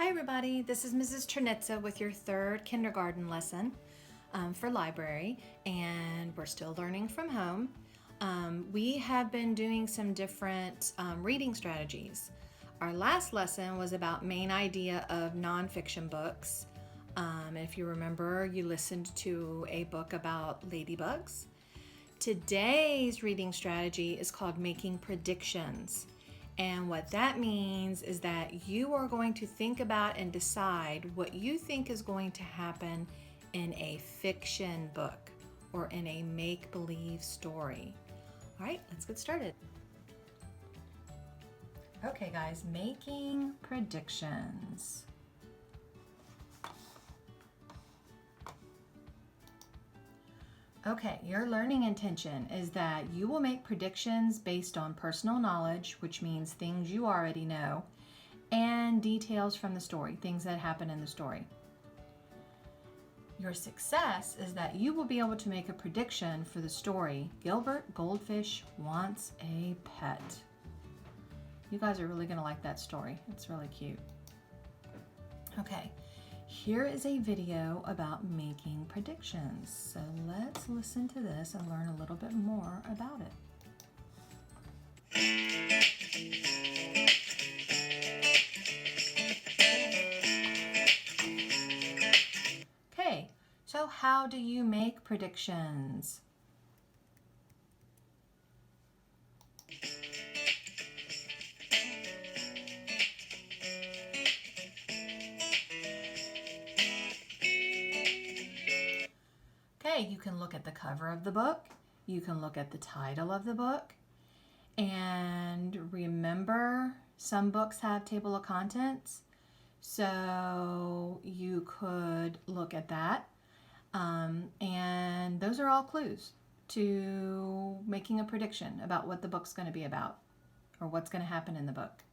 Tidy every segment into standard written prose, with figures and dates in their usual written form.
Hi everybody, this is Mrs. Trinitza with your third kindergarten lesson for library, and we're still learning from home. We have been doing some different reading strategies. Our last lesson was about main idea of nonfiction books. If you remember, you listened to a book about ladybugs. Today's reading strategy is called making predictions. And what that means is that you are going to think about and decide what you think is going to happen in a fiction book or in a make-believe story. All right, let's get started. Okay, guys, making predictions. Okay, your learning intention is that you will make predictions based on personal knowledge, which means things you already know, and details from the story, things that happen in the story. Your success is that you will be able to make a prediction for the story, Gilbert, Goldfish Wants a Pet. You guys are really going to like that story. It's really cute. Okay. Here is a video about making predictions. So let's listen to this and learn a little bit more about it. Okay, so how do you make predictions? Okay, you can look at the cover of the book. You can look at the title of the book. And remember, some books have table of contents. So you could look at that. And those are all clues to making a prediction about what the book's going to be about or what's going to happen in the book.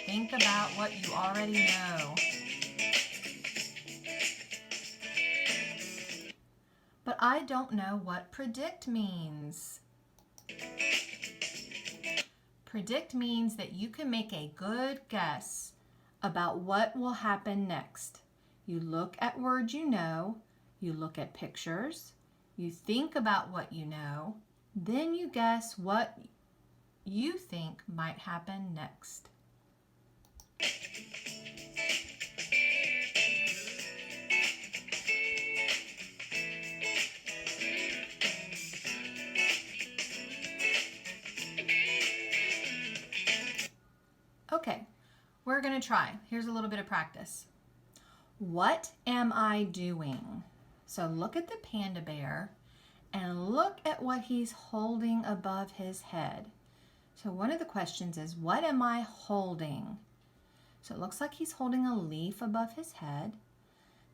Think about what you already know. But I don't know what predict means. Predict means that you can make a good guess about what will happen next. You look at words you know, you look at pictures, you think about what you know, then you guess what you think might happen next. Okay, we're going to try. Here's a little bit of practice. What am I doing? So look at the panda bear and look at what he's holding above his head. So one of the questions is, what am I holding? So it looks like he's holding a leaf above his head.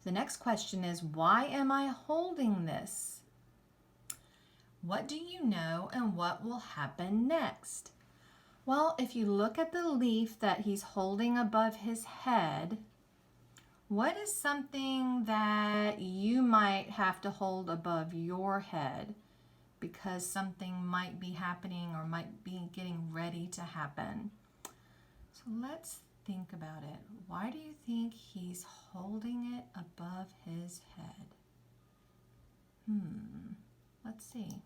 The next question is, why am I holding this? What do you know and what will happen next? Well, if you look at the leaf that he's holding above his head, what is something that you might have to hold above your head because something might be happening or might be getting ready to happen? So let's think about it. Why do you think he's holding it above his head? Let's see.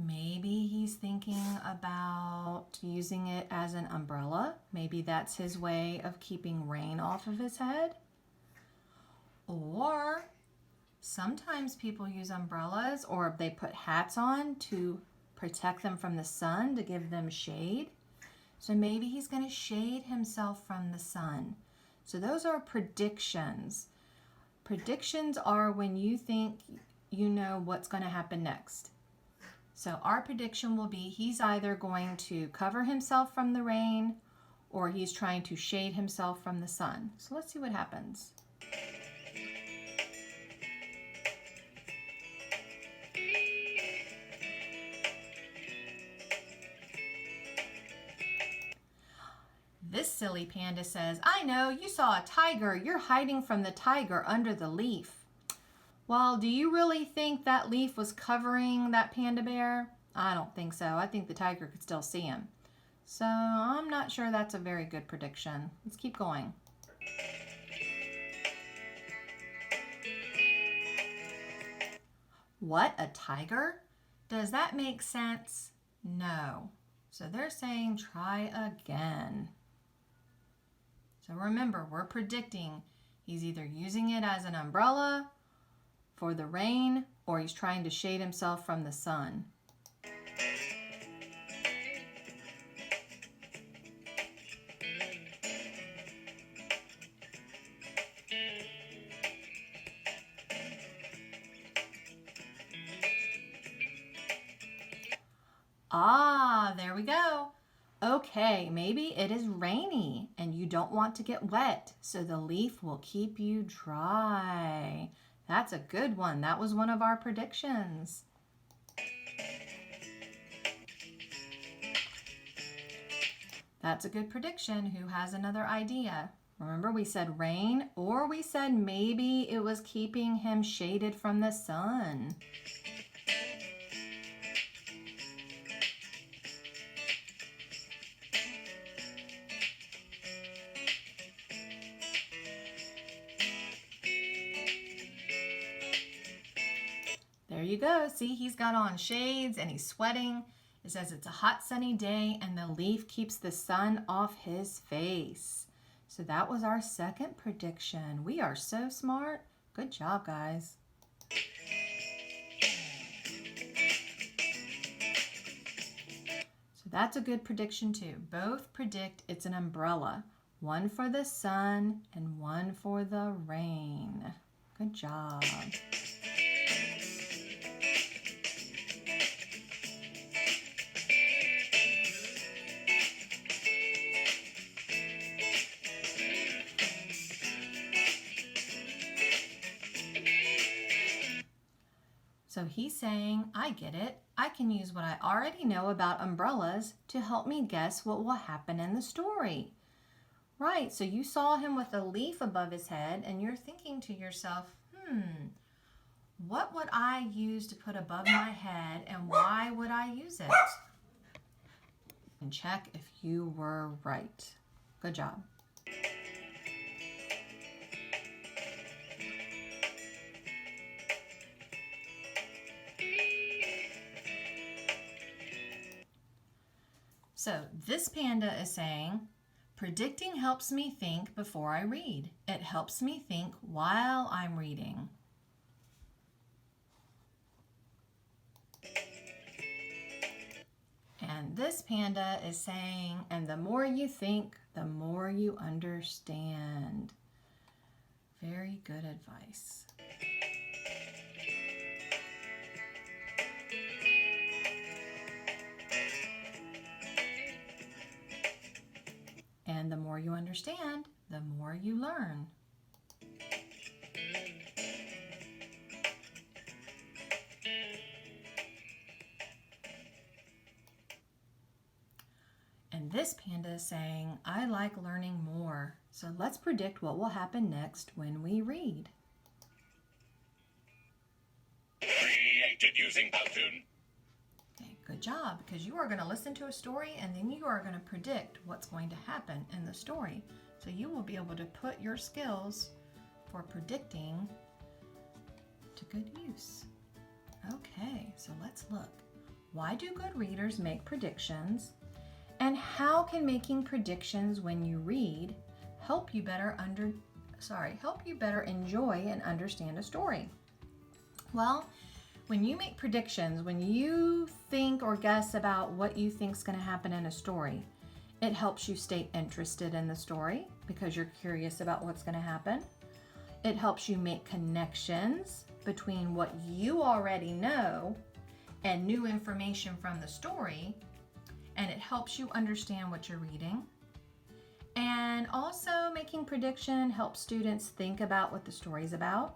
Maybe he's thinking about using it as an umbrella. Maybe that's his way of keeping rain off of his head. Or sometimes people use umbrellas or they put hats on to protect them from the sun, to give them shade. So maybe he's going to shade himself from the sun. So those are predictions. Predictions are when you think you know what's going to happen next. So our prediction will be he's either going to cover himself from the rain or he's trying to shade himself from the sun. So let's see what happens. This silly panda says, I know, you saw a tiger. You're hiding from the tiger under the leaf. Well, do you really think that leaf was covering that panda bear? I don't think so. I think the tiger could still see him. So I'm not sure that's a very good prediction. Let's keep going. What, a tiger? Does that make sense? No. So they're saying try again. So remember, we're predicting he's either using it as an umbrella for the rain or he's trying to shade himself from the sun. Ah, there we go. Okay, maybe it is rainy and you don't want to get wet, so the leaf will keep you dry. That's a good one. That was one of our predictions. That's a good prediction. Who has another idea? Remember, we said rain, or we said maybe it was keeping him shaded from the sun. There you go. See, he's got on shades and he's sweating. It says it's a hot sunny day and the leaf keeps the sun off his face. So that was our second prediction. We are so smart. Good job, guys. So that's a good prediction too. Both predict it's an umbrella. One for the sun and one for the rain. Good job. So he's saying, I get it. I can use what I already know about umbrellas to help me guess what will happen in the story. Right, so you saw him with a leaf above his head and you're thinking to yourself, what would I use to put above my head and why would I use it? And check if you were right. Good job. So this panda is saying, predicting helps me think before I read. It helps me think while I'm reading. And this panda is saying, and the more you think, the more you understand. Very good advice. And the more you understand, the more you learn. And this panda is saying, I like learning more. So let's predict what will happen next when we read. Created using Powtoon. Okay, good job, because you are going to listen to a story and then you are going to predict what's going to happen in the story. So you will be able to put your skills for predicting to good use. Okay, so let's look. Why do good readers make predictions? And how can making predictions when you read help you better enjoy and understand a story? Well, when you make predictions, when you think or guess about what you think is going to happen in a story, it helps you stay interested in the story because you're curious about what's going to happen. It helps you make connections between what you already know and new information from the story, and it helps you understand what you're reading. And also, making prediction helps students think about what the story's about.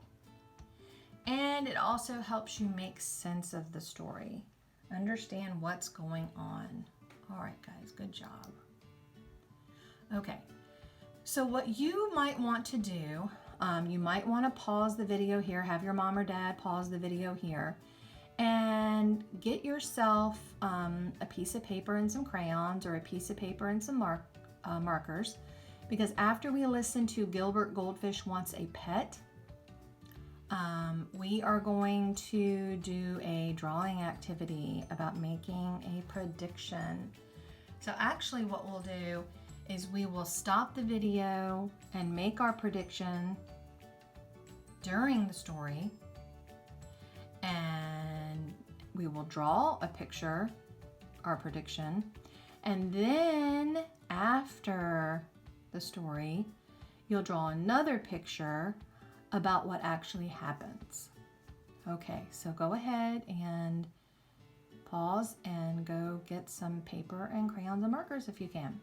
And it also helps you make sense of the story, understand what's going on. All right, guys, good job. Okay, so what you might want to do, you might want to pause the video here, have your mom or dad pause the video here, And get yourself a piece of paper and some crayons, or a piece of paper and some markers, because after we listen to Gilbert Goldfish Wants a Pet, we are going to do a drawing activity about making a prediction. So actually what we'll do is we will stop the video and make our prediction during the story, and we will draw a picture, our prediction, and then after the story, you'll draw another picture about what actually happens. Okay, so go ahead and pause and go get some paper and crayons and markers if you can.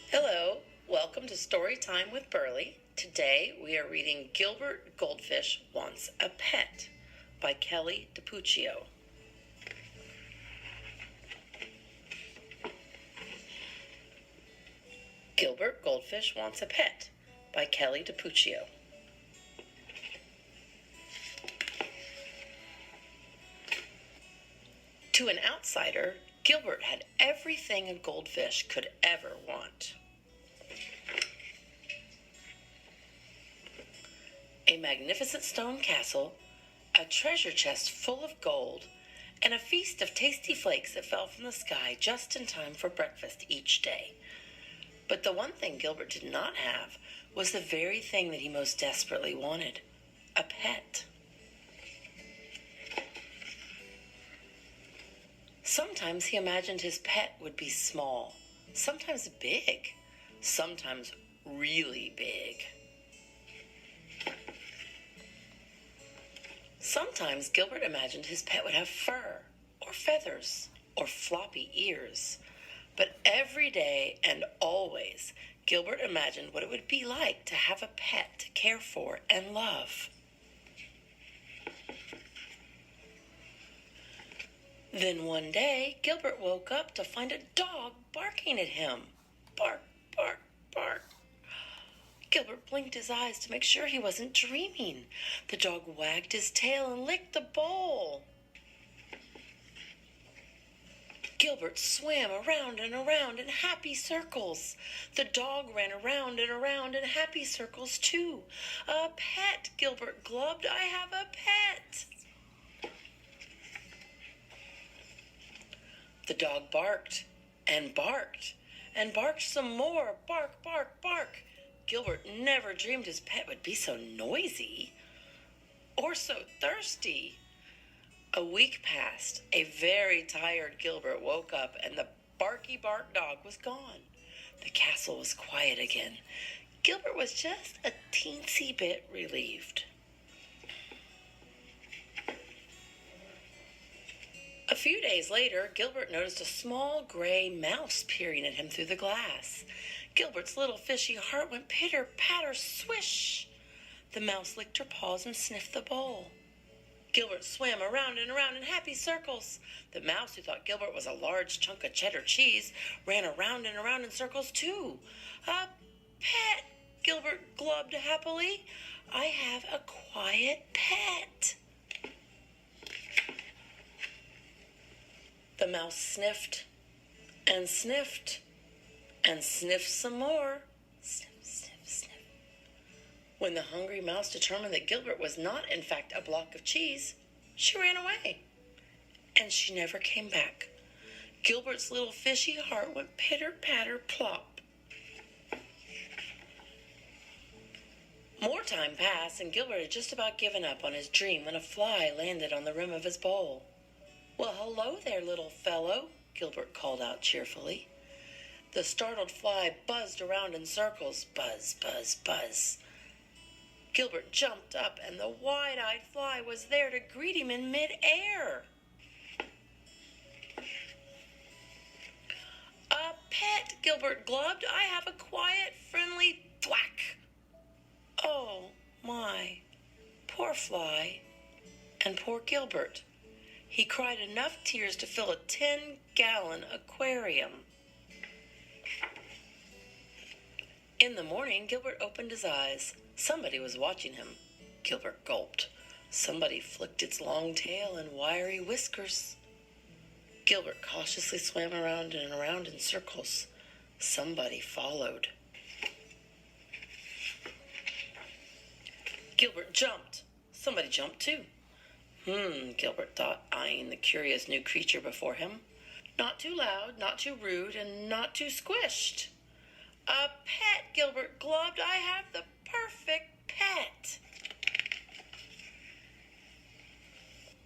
Hello, welcome to Story Time with Burley. Today we are reading Gilbert Goldfish Wants a Pet by Kelly DiPuccio. Gilbert Goldfish Wants a Pet by Kelly DiPuccio. To an outsider, Gilbert had everything a goldfish could ever want. A magnificent stone castle, a treasure chest full of gold, and a feast of tasty flakes that fell from the sky just in time for breakfast each day. But the one thing Gilbert did not have was the very thing that he most desperately wanted: a pet. Sometimes he imagined his pet would be small, sometimes big, sometimes really big. Sometimes Gilbert imagined his pet would have fur, or feathers, or floppy ears. But every day and always, Gilbert imagined what it would be like to have a pet to care for and love. Then one day, Gilbert woke up to find a dog barking at him. Bark, bark, bark. Gilbert blinked his eyes to make sure he wasn't dreaming. The dog wagged his tail and licked the bowl. Gilbert swam around and around in happy circles. The dog ran around and around in happy circles too. A pet, Gilbert glubbed. I have a pet. The dog barked and barked and barked some more. Bark, bark, bark. Gilbert never dreamed his pet would be so noisy or so thirsty. A week passed. A very tired Gilbert woke up and the barky bark dog was gone. The castle was quiet again. Gilbert was just a teensy bit relieved. A few days later, Gilbert noticed a small gray mouse peering at him through the glass. Gilbert's little fishy heart went pitter-patter, swish. The mouse licked her paws and sniffed the bowl. Gilbert swam around and around in happy circles. The mouse, who thought Gilbert was a large chunk of cheddar cheese, ran around and around in circles too. A pet, Gilbert glubbed happily. I have a quiet pet. The mouse sniffed and sniffed and sniffed some more. Sniff, sniff, sniff. When the hungry mouse determined that Gilbert was not, in fact, a block of cheese, she ran away. And she never came back. Gilbert's little fishy heart went pitter-patter plop. More time passed, and Gilbert had just about given up on his dream when a fly landed on the rim of his bowl. "Well, hello there, little fellow," Gilbert called out cheerfully. The startled fly buzzed around in circles. Buzz, buzz, buzz. Gilbert jumped up, and the wide-eyed fly was there to greet him in mid-air. A pet, Gilbert glubbed. I have a quiet, friendly thwack. Oh, my. Poor fly. And poor Gilbert. He cried enough tears to fill a 10-gallon aquarium. In In the morning, Gilbert opened his eyes. Somebody was watching him. Gilbert gulped. Somebody flicked its long tail and wiry whiskers. Gilbert cautiously swam around and around in circles. Somebody followed. Gilbert jumped. Somebody jumped too. Gilbert thought, eyeing the curious new creature before him. Not too loud, not too rude, and not too squished. A pet, Gilbert glubbed. I have the perfect pet.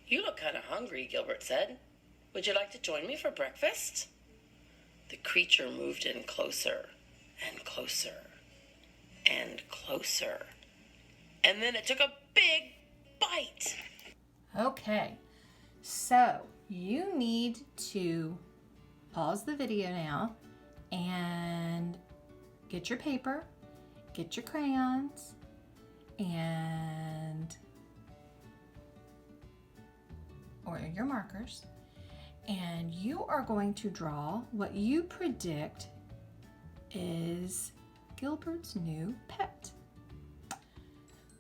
You look kind of hungry, Gilbert said. Would you like to join me for breakfast? The creature moved in closer and closer and closer. And then it took a big bite. Okay, so you need to pause the video now and get your paper, get your crayons, or your markers, and you are going to draw what you predict is Gilbert's new pet.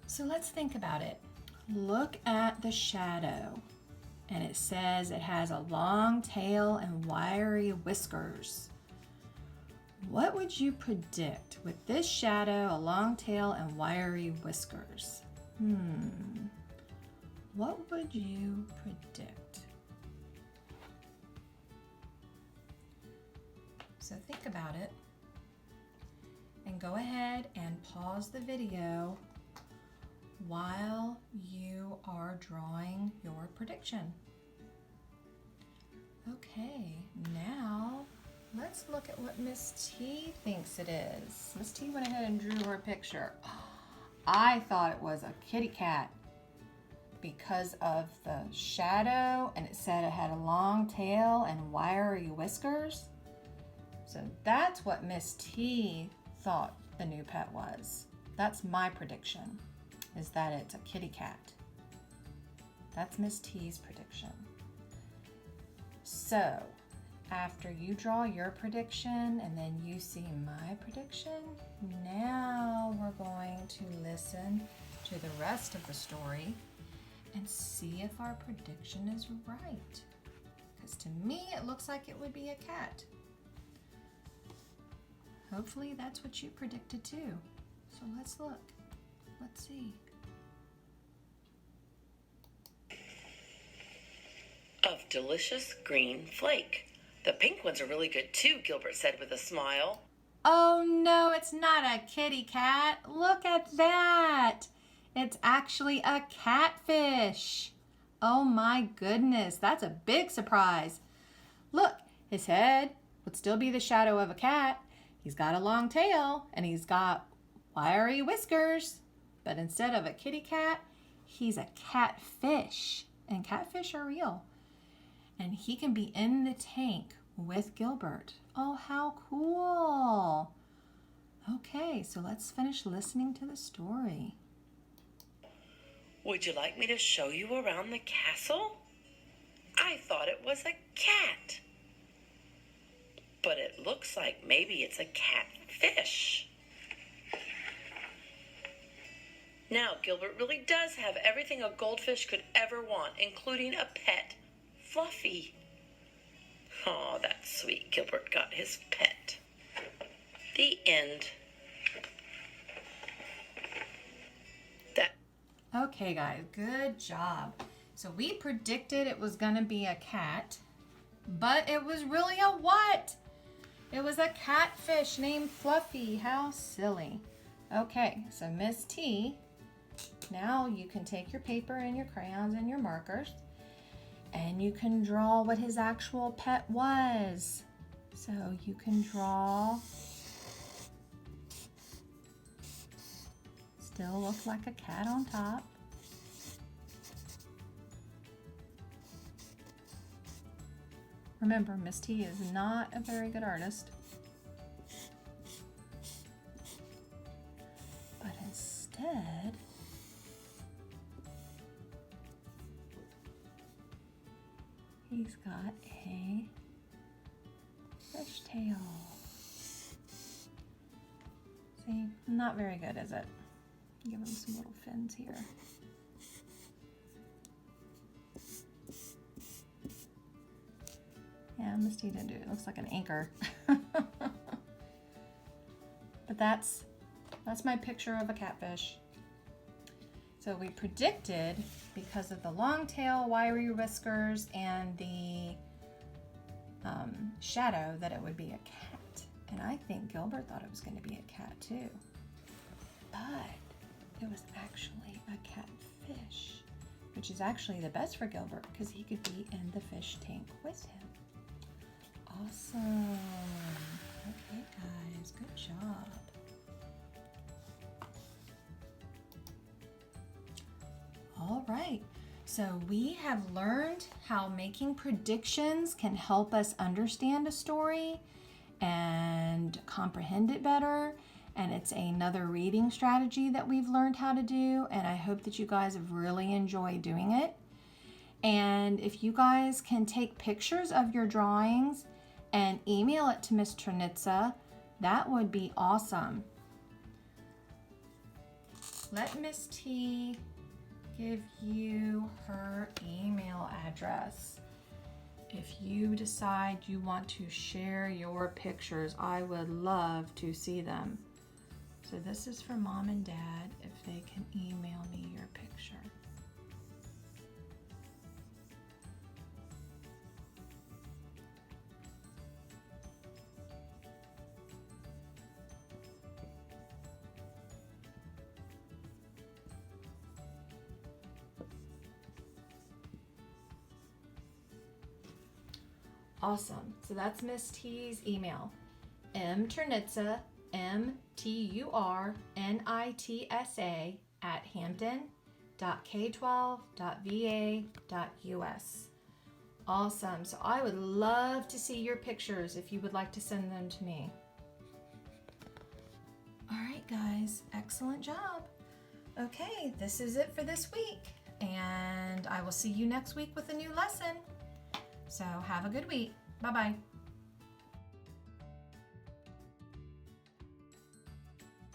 So let's think about it. Look at the shadow, and it says it has a long tail and wiry whiskers. What would you predict with this shadow, a long tail, and wiry whiskers? What would you predict? So think about it, and go ahead and pause the video while you are drawing your prediction. Okay, now let's look at what Miss T thinks it is. Miss T went ahead and drew her picture. I thought it was a kitty cat because of the shadow, and it said it had a long tail and wiry whiskers. So that's what Miss T thought the new pet was. That's my prediction, is that it's a kitty cat. That's Miss T's prediction. So after you draw your prediction and then you see my prediction, now we're going to listen to the rest of the story and see if our prediction is right. Because to me, it looks like it would be a cat. Hopefully that's what you predicted too. So let's look. Let's see. Of delicious green flake. The pink ones are really good too, Gilbert said with a smile. Oh no, it's not a kitty cat. Look at that. It's actually a catfish. Oh my goodness, that's a big surprise. Look, his head would still be the shadow of a cat. He's got a long tail and he's got wiry whiskers. But instead of a kitty cat, he's a catfish. And catfish are real. And he can be in the tank with Gilbert. Oh, how cool. Okay, so let's finish listening to the story. Would you like me to show you around the castle? I thought it was a cat. But it looks like maybe it's a catfish. Now, Gilbert really does have everything a goldfish could ever want, including a pet, Fluffy. Oh, that's sweet. Gilbert got his pet. The end. Okay, guys, good job. So we predicted it was going to be a cat, but it was really a what? It was a catfish named Fluffy. How silly. Okay, so Miss T, now you can take your paper and your crayons and your markers, and you can draw what his actual pet was. So you can draw, still looks like a cat on top. Remember, Miss T is not a very good artist. But instead, he's got a fish tail. So See, not very good, is it? Give him some little fins here. Yeah, Misty didn't do it. It looks like an anchor. But that's my picture of a catfish. So we predicted, because of the long tail, wiry whiskers, and the shadow, that it would be a cat. And I think Gilbert thought it was going to be a cat too. But it was actually a catfish, which is actually the best for Gilbert because he could be in the fish tank with him. Awesome. Okay, guys, good job. All right, so we have learned how making predictions can help us understand a story and comprehend it better. And it's another reading strategy that we've learned how to do. And I hope that you guys have really enjoyed doing it. And if you guys can take pictures of your drawings and email it to Miss Trinitza, that would be awesome. Let Miss T give you her email address. If you decide you want to share your pictures, I would love to see them. So this is for Mom and Dad, if they can email me your picture. Awesome. So that's Miss T's email. mturnitsa, mturnitsa @hampton.k12.va.us. Awesome. So I would love to see your pictures if you would like to send them to me. All right, guys. Excellent job. Okay, this is it for this week. And I will see you next week with a new lesson. So have a good week. Bye-bye.